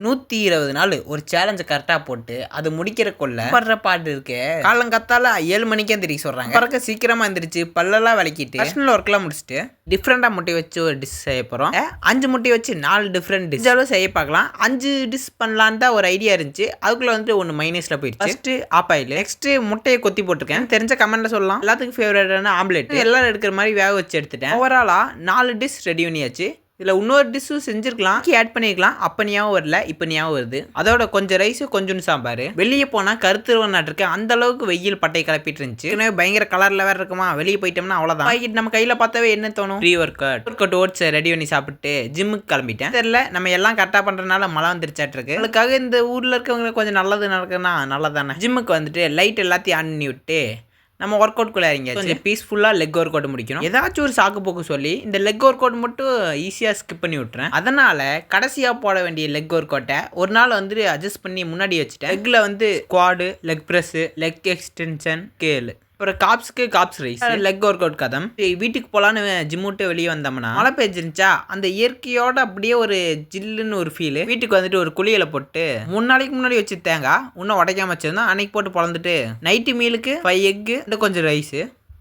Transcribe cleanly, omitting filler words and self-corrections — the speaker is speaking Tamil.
120 நாள் ஒரு சேலஞ்சை கரெக்டா போட்டு அது முடிக்கிறக்குள்ள படுற பாட்டு இருக்கு. காலங்காத்தால 7 மணிக்கே எந்திரிக்க சொல்றாங்க. பிறகு சீக்கிரமா எந்திரிச்சு பல்லெல்லாம் விளக்கிட்டு பர்சனல் ஒர்க்லாம் முடிச்சுட்டு டிஃப்ரெண்டா முட்டை வச்சு ஒரு டிஷ் செய்ய போறோம். 5 முட்டை வச்சு 4 டிஃப்ரெண்ட் டிஷ் செய்ய பார்க்கலாம். 5 டிஷ் பண்ணலான்னு தான் ஒரு ஐடியா இருந்துச்சு. அதுக்குள்ள வந்து ஒன்னு மைனஸ்ல போயிடுச்சு. ஃபர்ஸ்ட் ஆப் ஆயில், நெக்ஸ்ட் முட்டையை கொத்தி போட்டுருக்கேன். தெரிஞ்ச கமெண்ட்ல சொல்லலாம். எல்லாத்துக்கும் ஃபேவரட்டான ஆம்லெட் எல்லாரும் எடுக்கிற மாதிரி வேக வச்சு எடுத்துட்டேன். ஓவராலா 4 டிஷ் ரெடி பண்ணியாச்சு. இதில் இன்னொரு டிஷ்ஷும் செஞ்சிருக்கலாம், ஆட் பண்ணிக்கலாம். அப்போ ஞாபகம் வரல, இப்போ ஞாபகம் வருது. அதோட கொஞ்சம் ரைஸ், கொஞ்சம் சாம்பார். வெளியே போனால் கருத்துருவன் நாட்டிருக்கேன். அந்த அளவுக்கு வெயில் பட்டை கிளப்பிட்டு இருந்துச்சு. எனவே பயங்கர கலரில் வேற இருக்குமா, வெளியே போயிட்டோம்னா அவ்வளோதான். நம்ம கையில் பார்த்தாவே என்ன தோணும், pre workout oats ready பண்ணி சாப்பிட்டு ஜிம்முக்கு கிளம்பிட்டேன். தெரியல, நம்ம எல்லாம் கரெக்டாக பண்ணுறதுனால மழை வந்துருச்சாட்டு இருக்கு. அதுக்காக இந்த ஊரில் இருக்கவங்க கொஞ்சம் நல்லது நடக்குன்னா நல்லதானே. ஜிம்முக்கு வந்துட்டு லைட் எல்லாத்தையும் ஆன் பண்ணி விட்டு நம்ம ஒர்க் அவுட் குள்ள இறங்கி கொஞ்சம் பீஸ்ஃபுல்லாக லெக் ஒர்க் அவுட் முடிக்கணும். ஏதாச்சும் ஒரு சாக்கு போக்கு சொல்லி இந்த லெக் ஒர்க் அவுட் மட்டும் ஈஸியாக ஸ்கிப் பண்ணி விட்டுறேன். அதனால கடைசியாக போட வேண்டிய லெக் ஒர்க் அவுட்டை ஒரு நாள் வந்து அட்ஜஸ்ட் பண்ணி முன்னாடி வச்சுட்டேன். லெக்கில் வந்து squat, leg press, leg extension, curl, அப்புறம் calves raise, leg workout கதம். வீட்டுக்கு போகலான்னு ஜிம் விட்டு வெளியே வந்தோம்னா மழை பெஞ்சிருந்துச்சா, அந்த இயற்கையோட அப்படியே ஒரு ஜில்லுன்னு ஒரு ஃபீல். வீட்டுக்கு வந்துட்டு ஒரு குளியலை போட்டு 3 நாளைக்கு முன்னாடி வச்சு தேங்காய் இன்னும் உடைக்காம வச்சிருந்தோம். அன்னைக்கு போட்டு பொழந்துட்டு நைட்டு மீலுக்கு 5 எக்கு, கொஞ்சம் ரைஸ்,